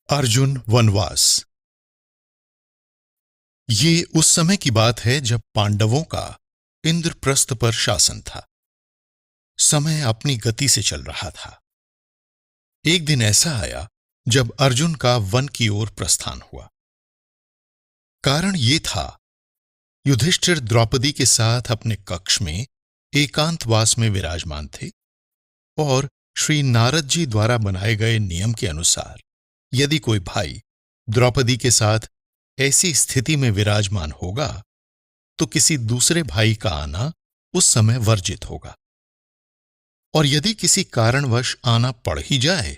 अर्जुन वनवास। ये उस समय की बात है जब पांडवों का इंद्रप्रस्थ पर शासन था। समय अपनी गति से चल रहा था। एक दिन ऐसा आया जब अर्जुन का वन की ओर प्रस्थान हुआ। कारण ये था, युधिष्ठिर द्रौपदी के साथ अपने कक्ष में एकांतवास में विराजमान थे और श्री नारद जी द्वारा बनाए गए नियम के अनुसार यदि कोई भाई द्रौपदी के साथ ऐसी स्थिति में विराजमान होगा तो किसी दूसरे भाई का आना उस समय वर्जित होगा, और यदि किसी कारणवश आना पड़ ही जाए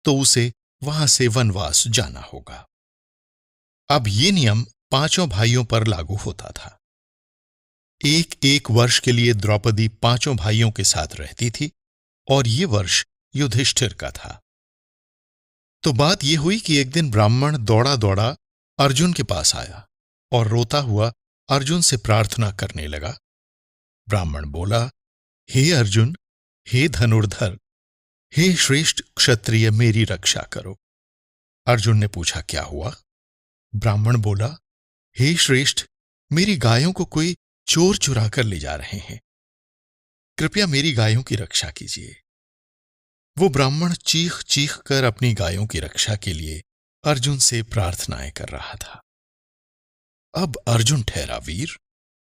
तो उसे वहां से वनवास जाना होगा। अब ये नियम पांचों भाइयों पर लागू होता था। एक एक वर्ष के लिए द्रौपदी पांचों भाइयों के साथ रहती थी और ये वर्ष युधिष्ठिर का था। तो बात यह हुई कि एक दिन ब्राह्मण दौड़ा दौड़ा अर्जुन के पास आया और रोता हुआ अर्जुन से प्रार्थना करने लगा। ब्राह्मण बोला, हे अर्जुन, हे धनुर्धर, हे श्रेष्ठ क्षत्रिय, मेरी रक्षा करो। अर्जुन ने पूछा, क्या हुआ? ब्राह्मण बोला, हे श्रेष्ठ, मेरी गायों को कोई चोर चुरा कर ले जा रहे हैं, कृपया मेरी गायों की रक्षा कीजिए। वो ब्राह्मण चीख चीख कर अपनी गायों की रक्षा के लिए अर्जुन से प्रार्थनाएं कर रहा था। अब अर्जुन ठहरा वीर,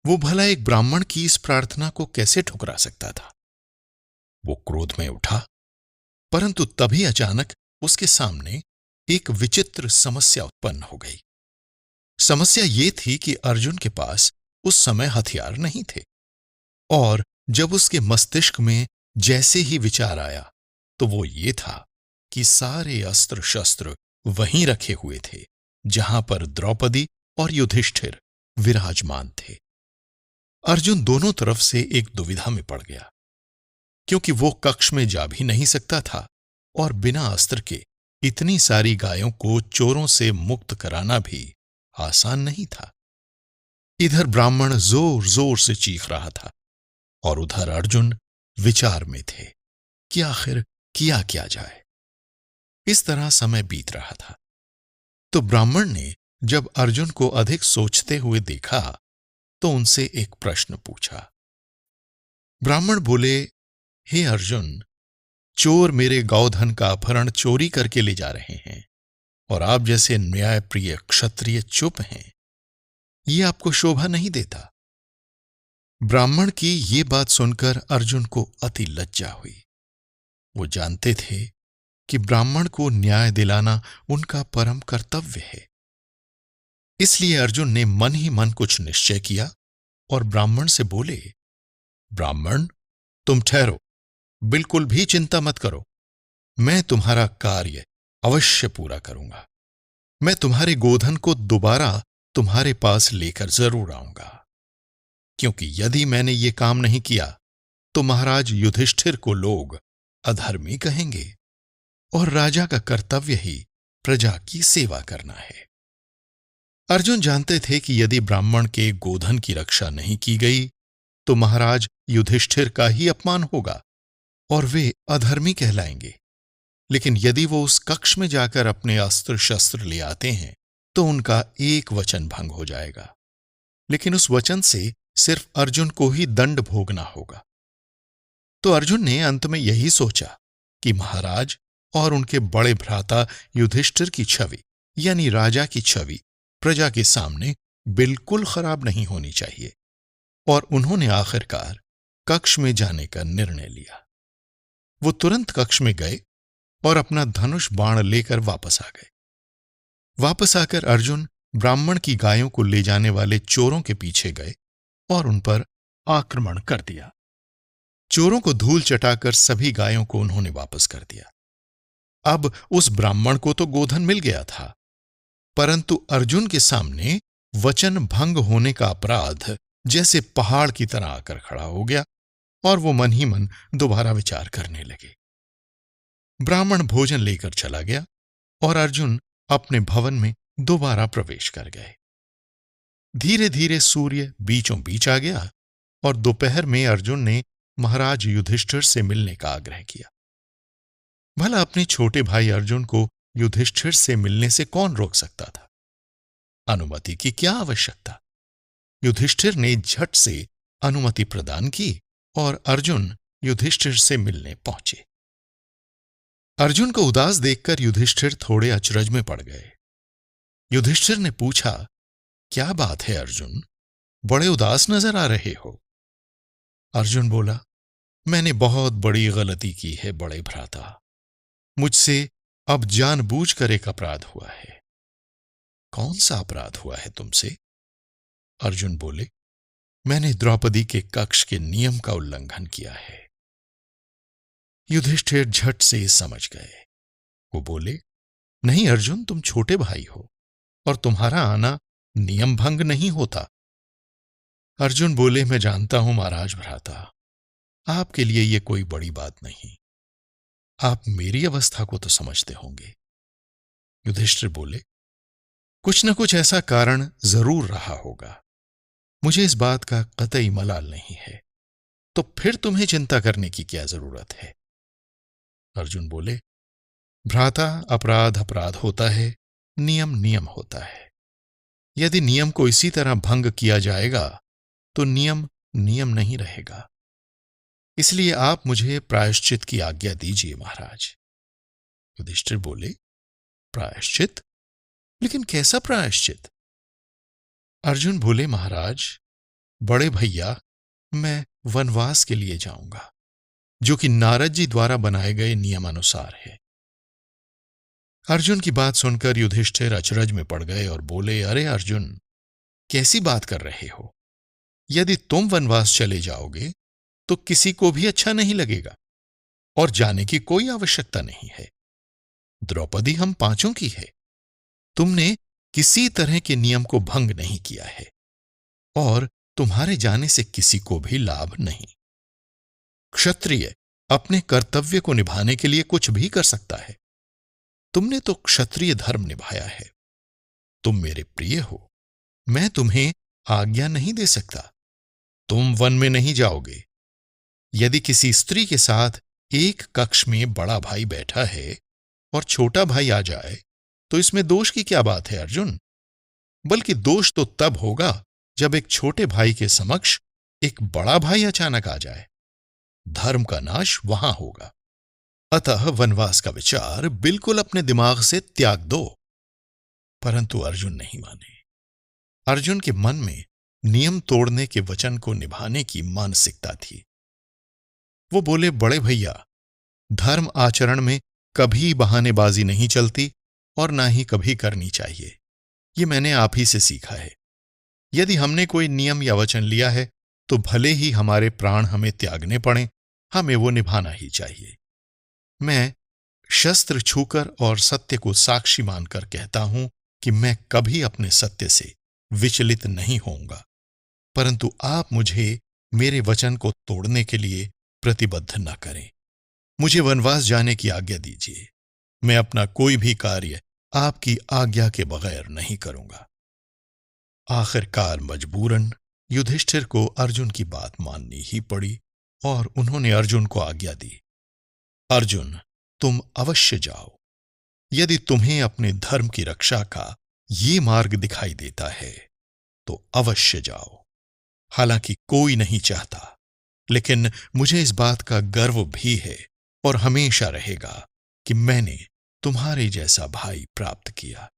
वो भला एक ब्राह्मण की इस प्रार्थना को कैसे ठुकरा सकता था? वो क्रोध में उठा, परंतु तभी अचानक उसके सामने एक विचित्र समस्या उत्पन्न हो गई। समस्या ये थी कि अर्जुन के पास उस समय हथियार नहीं थे, और जब उसके मस्तिष्क में जैसे ही विचार आया तो वो ये था कि सारे अस्त्र शस्त्र वहीं रखे हुए थे जहां पर द्रौपदी और युधिष्ठिर विराजमान थे। अर्जुन दोनों तरफ से एक दुविधा में पड़ गया, क्योंकि वो कक्ष में जा भी नहीं सकता था और बिना अस्त्र के इतनी सारी गायों को चोरों से मुक्त कराना भी आसान नहीं था। इधर ब्राह्मण जोर जोर से चीख रहा था और उधर अर्जुन विचार में थे कि आखिर किया क्या जाए। इस तरह समय बीत रहा था। तो ब्राह्मण ने जब अर्जुन को अधिक सोचते हुए देखा तो उनसे एक प्रश्न पूछा। ब्राह्मण बोले, हे अर्जुन, चोर मेरे गौधन का अपहरण चोरी करके ले जा रहे हैं और आप जैसे न्यायप्रिय क्षत्रिय चुप हैं, ये आपको शोभा नहीं देता। ब्राह्मण की ये बात सुनकर अर्जुन को अति लज्जा हुई। वो जानते थे कि ब्राह्मण को न्याय दिलाना उनका परम कर्तव्य है। इसलिए अर्जुन ने मन ही मन कुछ निश्चय किया और ब्राह्मण से बोले, ब्राह्मण, तुम ठहरो, बिल्कुल भी चिंता मत करो, मैं तुम्हारा कार्य अवश्य पूरा करूंगा। मैं तुम्हारे गोधन को दोबारा तुम्हारे पास लेकर जरूर आऊंगा, क्योंकि यदि मैंने ये काम नहीं किया तो महाराज युधिष्ठिर को लोग अधर्मी कहेंगे और राजा का कर्तव्य ही प्रजा की सेवा करना है। अर्जुन जानते थे कि यदि ब्राह्मण के गोधन की रक्षा नहीं की गई तो महाराज युधिष्ठिर का ही अपमान होगा और वे अधर्मी कहलाएंगे। लेकिन यदि वो उस कक्ष में जाकर अपने अस्त्र शस्त्र ले आते हैं तो उनका एक वचन भंग हो जाएगा, लेकिन उस वचन से सिर्फ अर्जुन को ही दंड भोगना होगा। तो अर्जुन ने अंत में यही सोचा कि महाराज और उनके बड़े भ्राता युधिष्ठिर की छवि, यानी राजा की छवि, प्रजा के सामने बिल्कुल खराब नहीं होनी चाहिए, और उन्होंने आखिरकार कक्ष में जाने का निर्णय लिया। वो तुरंत कक्ष में गए और अपना धनुष बाण लेकर वापस आ गए। वापस आकर अर्जुन ब्राह्मण की गायों को ले जाने वाले चोरों के पीछे गए और उन पर आक्रमण कर दिया। चोरों को धूल चटाकर सभी गायों को उन्होंने वापस कर दिया। अब उस ब्राह्मण को तो गोधन मिल गया था, परंतु अर्जुन के सामने वचन भंग होने का अपराध जैसे पहाड़ की तरह आकर खड़ा हो गया और वो मन ही मन दोबारा विचार करने लगे। ब्राह्मण भोजन लेकर चला गया और अर्जुन अपने भवन में दोबारा प्रवेश कर गए। धीरे धीरे सूर्य बीचों बीच आ गया और दोपहर में अर्जुन ने महाराज युधिष्ठिर से मिलने का आग्रह किया। भला अपने छोटे भाई अर्जुन को युधिष्ठिर से मिलने से कौन रोक सकता था? अनुमति की क्या आवश्यकता? युधिष्ठिर ने झट से अनुमति प्रदान की और अर्जुन युधिष्ठिर से मिलने पहुंचे। अर्जुन को उदास देखकर युधिष्ठिर थोड़े अचरज में पड़ गए। युधिष्ठिर ने पूछा, क्या बात है अर्जुन, बड़े उदास नजर आ रहे हो? अर्जुन बोला, मैंने बहुत बड़ी गलती की है बड़े भ्राता। मुझसे अब जानबूझकर एक अपराध हुआ है। कौन सा अपराध हुआ है तुमसे? अर्जुन बोले, मैंने द्रौपदी के कक्ष के नियम का उल्लंघन किया है। युधिष्ठिर झट से समझ गए। वो बोले, नहीं अर्जुन, तुम छोटे भाई हो और तुम्हारा आना नियम भंग नहीं होता। अर्जुन बोले, मैं जानता हूं महाराज भ्राता, आपके लिए यह कोई बड़ी बात नहीं। आप मेरी अवस्था को तो समझते होंगे। युधिष्ठिर बोले, कुछ न कुछ ऐसा कारण जरूर रहा होगा। मुझे इस बात का कतई मलाल नहीं है, तो फिर तुम्हें चिंता करने की क्या जरूरत है? अर्जुन बोले, भ्राता, अपराध अपराध होता है, नियम नियम होता है। यदि नियम को इसी तरह भंग किया जाएगा तो नियम नियम नहीं रहेगा। इसलिए आप मुझे प्रायश्चित की आज्ञा दीजिए महाराज। युधिष्ठिर बोले, प्रायश्चित? लेकिन कैसा प्रायश्चित? अर्जुन बोले, महाराज, बड़े भैया, मैं वनवास के लिए जाऊंगा, जो कि नारद जी द्वारा बनाए गए नियमानुसार है। अर्जुन की बात सुनकर युधिष्ठिर अचरज में पड़ गए और बोले, अरे अर्जुन, कैसी बात कर रहे हो? यदि तुम वनवास चले जाओगे तो किसी को भी अच्छा नहीं लगेगा और जाने की कोई आवश्यकता नहीं है। द्रौपदी हम पांचों की है। तुमने किसी तरह के नियम को भंग नहीं किया है और तुम्हारे जाने से किसी को भी लाभ नहीं। क्षत्रिय अपने कर्तव्य को निभाने के लिए कुछ भी कर सकता है। तुमने तो क्षत्रिय धर्म निभाया है। तुम मेरे प्रिय हो, मैं तुम्हें आज्ञा नहीं दे सकता। तुम वन में नहीं जाओगे। यदि किसी स्त्री के साथ एक कक्ष में बड़ा भाई बैठा है और छोटा भाई आ जाए तो इसमें दोष की क्या बात है अर्जुन? बल्कि दोष तो तब होगा जब एक छोटे भाई के समक्ष एक बड़ा भाई अचानक आ जाए। धर्म का नाश वहां होगा। अतः वनवास का विचार बिल्कुल अपने दिमाग से त्याग दो। परंतु अर्जुन नहीं माने। अर्जुन के मन में नियम तोड़ने के वचन को निभाने की मानसिकता थी। वो बोले, बड़े भैया, धर्म आचरण में कभी बहानेबाजी नहीं चलती और ना ही कभी करनी चाहिए। ये मैंने आप ही से सीखा है। यदि हमने कोई नियम या वचन लिया है तो भले ही हमारे प्राण हमें त्यागने पड़े, हमें वो निभाना ही चाहिए। मैं शस्त्र छूकर और सत्य को साक्षी मानकर कहता हूं कि मैं कभी अपने सत्य से विचलित नहीं होऊंगा। परंतु आप मुझे मेरे वचन को तोड़ने के लिए प्रतिबद्ध न करें। मुझे वनवास जाने की आज्ञा दीजिए। मैं अपना कोई भी कार्य आपकी आज्ञा के बगैर नहीं करूंगा। आखिरकार मजबूरन युधिष्ठिर को अर्जुन की बात माननी ही पड़ी और उन्होंने अर्जुन को आज्ञा दी, अर्जुन, तुम अवश्य जाओ। यदि तुम्हें अपने धर्म की रक्षा का ये मार्ग दिखाई देता है तो अवश्य जाओ। हालांकि कोई नहीं चाहता, लेकिन मुझे इस बात का गर्व भी है और हमेशा रहेगा कि मैंने तुम्हारे जैसा भाई प्राप्त किया,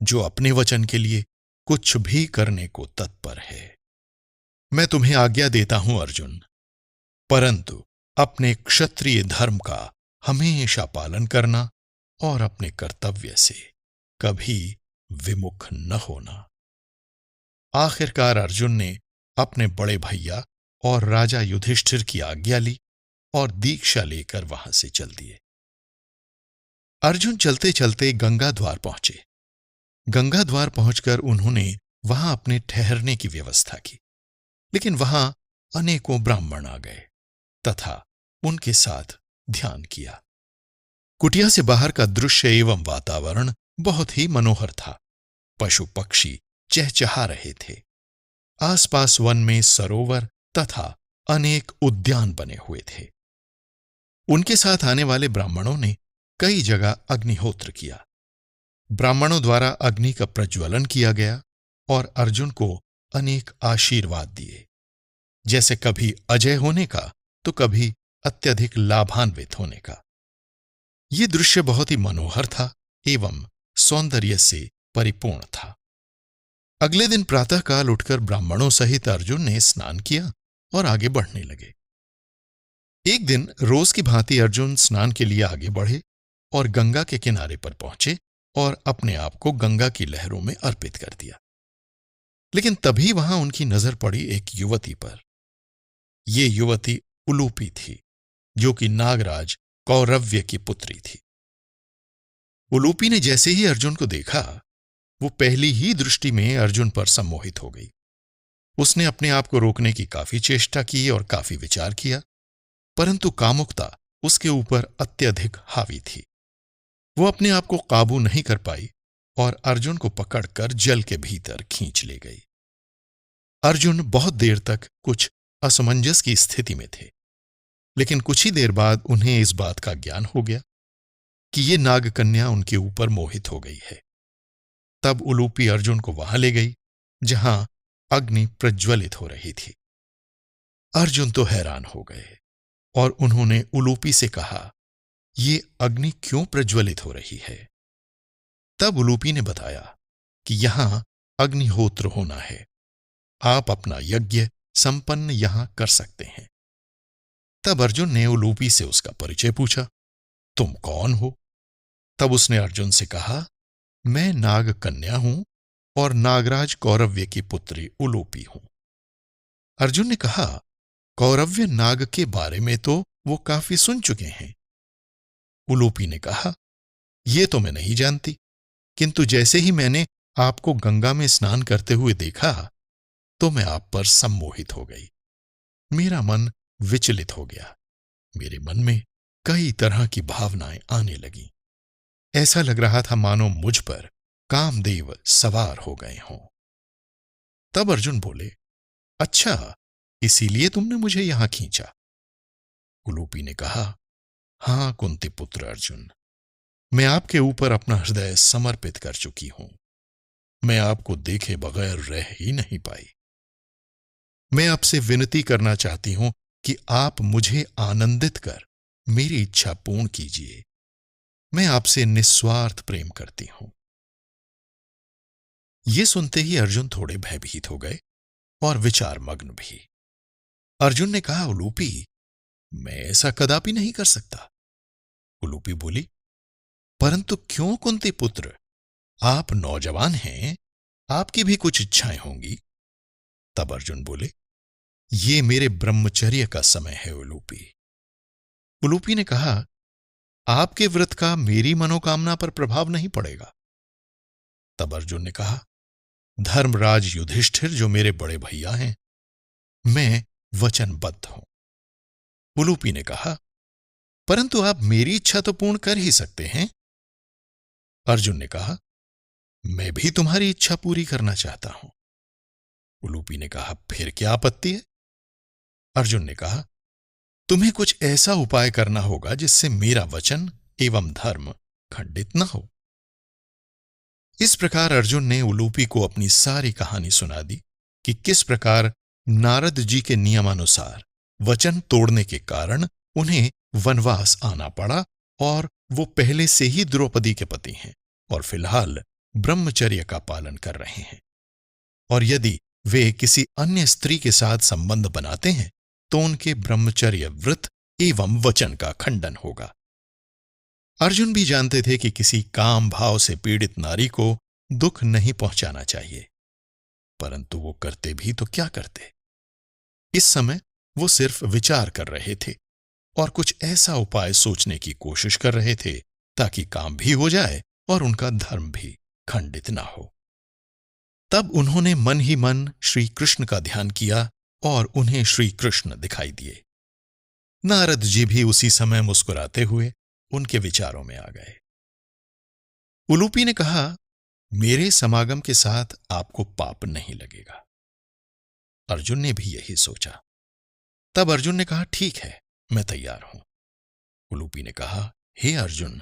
जो अपने वचन के लिए कुछ भी करने को तत्पर है। मैं तुम्हें आज्ञा देता हूं अर्जुन, परंतु अपने क्षत्रिय धर्म का हमेशा पालन करना और अपने कर्तव्य से कभी विमुख न होना। आखिरकार अर्जुन ने अपने बड़े भैया और राजा युधिष्ठिर की आज्ञा ली और दीक्षा लेकर वहां से चल दिए। अर्जुन चलते चलते गंगा द्वार पहुंचे। गंगा द्वार पहुंचकर उन्होंने वहां अपने ठहरने की व्यवस्था की, लेकिन वहां अनेकों ब्राह्मण आ गए तथा उनके साथ ध्यान किया। कुटिया से बाहर का दृश्य एवं वातावरण बहुत ही मनोहर था। पशु पक्षी चहचहा रहे थे। आसपास वन में सरोवर तथा अनेक उद्यान बने हुए थे। उनके साथ आने वाले ब्राह्मणों ने कई जगह अग्निहोत्र किया। ब्राह्मणों द्वारा अग्नि का प्रज्वलन किया गया और अर्जुन को अनेक आशीर्वाद दिए, जैसे कभी अजय होने का तो कभी अत्यधिक लाभान्वित होने का। यह दृश्य बहुत ही मनोहर था एवं सौंदर्य से परिपूर्ण था। अगले दिन प्रातःकाल उठकर ब्राह्मणों सहित अर्जुन ने स्नान किया और आगे बढ़ने लगे। एक दिन रोज की भांति अर्जुन स्नान के लिए आगे बढ़े और गंगा के किनारे पर पहुंचे और अपने आप को गंगा की लहरों में अर्पित कर दिया। लेकिन तभी वहां उनकी नजर पड़ी एक युवती पर। यह युवती उलूपी थी, जो कि नागराज कौरव्य की पुत्री थी। उलूपी ने जैसे ही अर्जुन को देखा, वो पहली ही दृष्टि में अर्जुन पर सम्मोहित हो गई। उसने अपने आप को रोकने की काफी चेष्टा की और काफी विचार किया, परंतु कामुकता उसके ऊपर अत्यधिक हावी थी। वो अपने आप को काबू नहीं कर पाई और अर्जुन को पकड़कर जल के भीतर खींच ले गई। अर्जुन बहुत देर तक कुछ असमंजस की स्थिति में थे, लेकिन कुछ ही देर बाद उन्हें इस बात का ज्ञान हो गया कि ये नागकन्या उनके ऊपर मोहित हो गई है। तब उलूपी अर्जुन को वहां ले गई जहां अग्नि प्रज्वलित हो रही थी। अर्जुन तो हैरान हो गए और उन्होंने उलूपी से कहा, ये अग्नि क्यों प्रज्वलित हो रही है? तब उलूपी ने बताया कि यहां अग्निहोत्र होना है, आप अपना यज्ञ संपन्न यहां कर सकते हैं। तब अर्जुन ने उलूपी से उसका परिचय पूछा, तुम कौन हो? तब उसने अर्जुन से कहा, मैं नाग कन्या हूं और नागराज कौरव्य की पुत्री उलूपी हूं। अर्जुन ने कहा, कौरव्य नाग के बारे में तो वो काफी सुन चुके हैं। उलूपी ने कहा, ये तो मैं नहीं जानती, किंतु जैसे ही मैंने आपको गंगा में स्नान करते हुए देखा तो मैं आप पर सम्मोहित हो गई। मेरा मन विचलित हो गया। मेरे मन में कई तरह की भावनाएं आने लगीं। ऐसा लग रहा था मानो मुझ पर कामदेव सवार हो गए हों। तब अर्जुन बोले, अच्छा, इसीलिए तुमने मुझे यहां खींचा? उलूपी ने कहा, हां कुंती पुत्र अर्जुन, मैं आपके ऊपर अपना हृदय समर्पित कर चुकी हूं। मैं आपको देखे बगैर रह ही नहीं पाई। मैं आपसे विनती करना चाहती हूं कि आप मुझे आनंदित कर मेरी इच्छा पूर्ण कीजिए। मैं आपसे निस्वार्थ प्रेम करती हूं। यह सुनते ही अर्जुन थोड़े भयभीत हो गए और विचारमग्न भी। अर्जुन ने कहा, उलूपी, मैं ऐसा कदापि नहीं कर सकता। उलूपी बोली, परंतु क्यों कुंती पुत्र, आप नौजवान हैं, आपकी भी कुछ इच्छाएं होंगी। तब अर्जुन बोले, ये मेरे ब्रह्मचर्य का समय है उलूपी। उलूपी ने कहा, आपके व्रत का मेरी मनोकामना पर प्रभाव नहीं पड़ेगा। तब अर्जुन ने कहा, धर्मराज युधिष्ठिर जो मेरे बड़े भैया हैं, मैं वचनबद्ध हूं। उलूपी ने कहा, परंतु आप मेरी इच्छा तो पूर्ण कर ही सकते हैं। अर्जुन ने कहा, मैं भी तुम्हारी इच्छा पूरी करना चाहता हूं। उलूपी ने कहा, फिर क्या आपत्ति है? अर्जुन ने कहा, तुम्हें कुछ ऐसा उपाय करना होगा जिससे मेरा वचन एवं धर्म खंडित न हो। इस प्रकार अर्जुन ने उलूपी को अपनी सारी कहानी सुना दी कि किस प्रकार नारद जी के नियमानुसार वचन तोड़ने के कारण उन्हें वनवास आना पड़ा और वो पहले से ही द्रौपदी के पति हैं और फिलहाल ब्रह्मचर्य का पालन कर रहे हैं, और यदि वे किसी अन्य स्त्री के साथ संबंध बनाते हैं तो उनके ब्रह्मचर्य व्रत एवं वचन का खंडन होगा। अर्जुन भी जानते थे कि किसी काम भाव से पीड़ित नारी को दुख नहीं पहुंचाना चाहिए, परंतु वो करते भी तो क्या करते। इस समय वो सिर्फ विचार कर रहे थे और कुछ ऐसा उपाय सोचने की कोशिश कर रहे थे ताकि काम भी हो जाए और उनका धर्म भी खंडित ना हो। तब उन्होंने मन ही मन श्री कृष्ण का ध्यान किया और उन्हें श्री कृष्ण दिखाई दिए। नारद जी भी उसी समय मुस्कुराते हुए उनके विचारों में आ गए। उलूपी ने कहा, मेरे समागम के साथ आपको पाप नहीं लगेगा। अर्जुन ने भी यही सोचा। तब अर्जुन ने कहा, ठीक है, मैं तैयार हूं। उलूपी ने कहा, हे अर्जुन,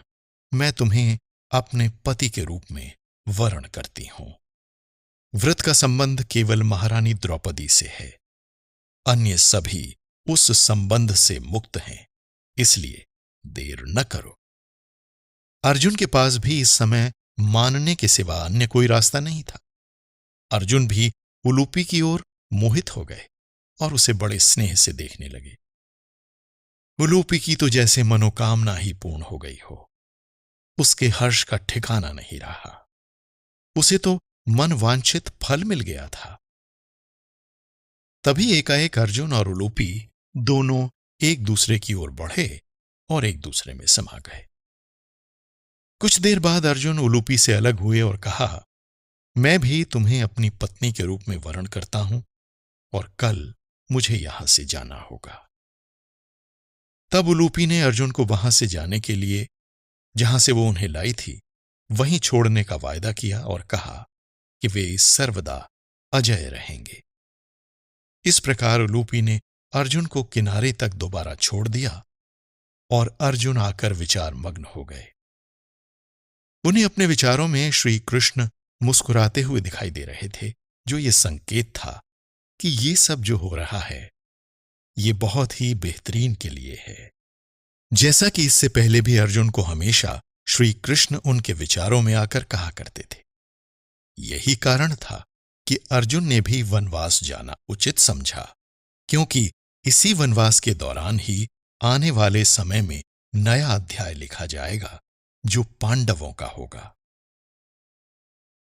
मैं तुम्हें अपने पति के रूप में वर्ण करती हूं। व्रत का संबंध केवल महारानी द्रौपदी से है, अन्य सभी उस संबंध से मुक्त हैं, इसलिए देर न करो। अर्जुन के पास भी इस समय मानने के सिवा अन्य कोई रास्ता नहीं था। अर्जुन भी उलूपी की ओर मोहित हो गए और उसे बड़े स्नेह से देखने लगे। उलूपी की तो जैसे मनोकामना ही पूर्ण हो गई हो। उसके हर्ष का ठिकाना नहीं रहा। उसे तो मनवांछित फल मिल गया था। तभी एकाएक अर्जुन और उलूपी दोनों एक दूसरे की ओर बढ़े और एक दूसरे में समा गए। कुछ देर बाद अर्जुन उलूपी से अलग हुए और कहा, मैं भी तुम्हें अपनी पत्नी के रूप में वर्ण करता हूं और कल मुझे यहां से जाना होगा। तब उलूपी ने अर्जुन को वहां से जाने के लिए, जहां से वो उन्हें लाई थी, वहीं छोड़ने का वायदा किया और कहा कि वे सर्वदा अजय रहेंगे। इस प्रकार उलूपी ने अर्जुन को किनारे तक दोबारा छोड़ दिया और अर्जुन आकर विचार मग्न हो गए। उन्हें अपने विचारों में श्री कृष्ण मुस्कुराते हुए दिखाई दे रहे थे, जो ये संकेत था कि ये सब जो हो रहा है ये बहुत ही बेहतरीन के लिए है। जैसा कि इससे पहले भी अर्जुन को हमेशा श्री कृष्ण उनके विचारों में आकर कहा करते थे। यही कारण था कि अर्जुन ने भी वनवास जाना उचित समझा, क्योंकि इसी वनवास के दौरान ही आने वाले समय में नया अध्याय लिखा जाएगा जो पांडवों का होगा।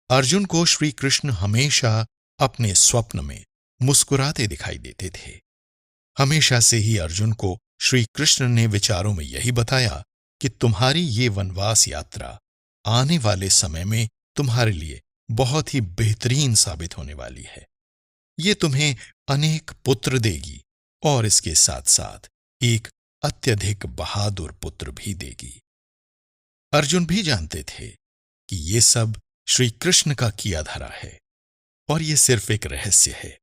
अर्जुन को श्री कृष्ण हमेशा अपने स्वप्न में मुस्कुराते दिखाई देते थे। हमेशा से ही अर्जुन को श्री कृष्ण ने विचारों में यही बताया कि तुम्हारी ये वनवास यात्रा आने वाले समय में तुम्हारे लिए बहुत ही बेहतरीन साबित होने वाली है। ये तुम्हें अनेक पुत्र देगी और इसके साथ साथ एक अत्यधिक बहादुर पुत्र भी देगी। अर्जुन भी जानते थे कि ये सब श्री कृष्ण का किया धरा है और ये सिर्फ एक रहस्य है।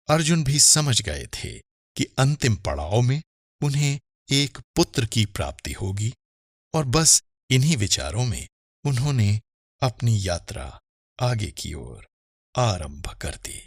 अर्जुन भी समझ गए थे कि अंतिम पड़ाव में उन्हें एक पुत्र की प्राप्ति होगी और बस इन्हीं विचारों में उन्होंने अपनी यात्रा आगे की ओर आरंभ कर दी।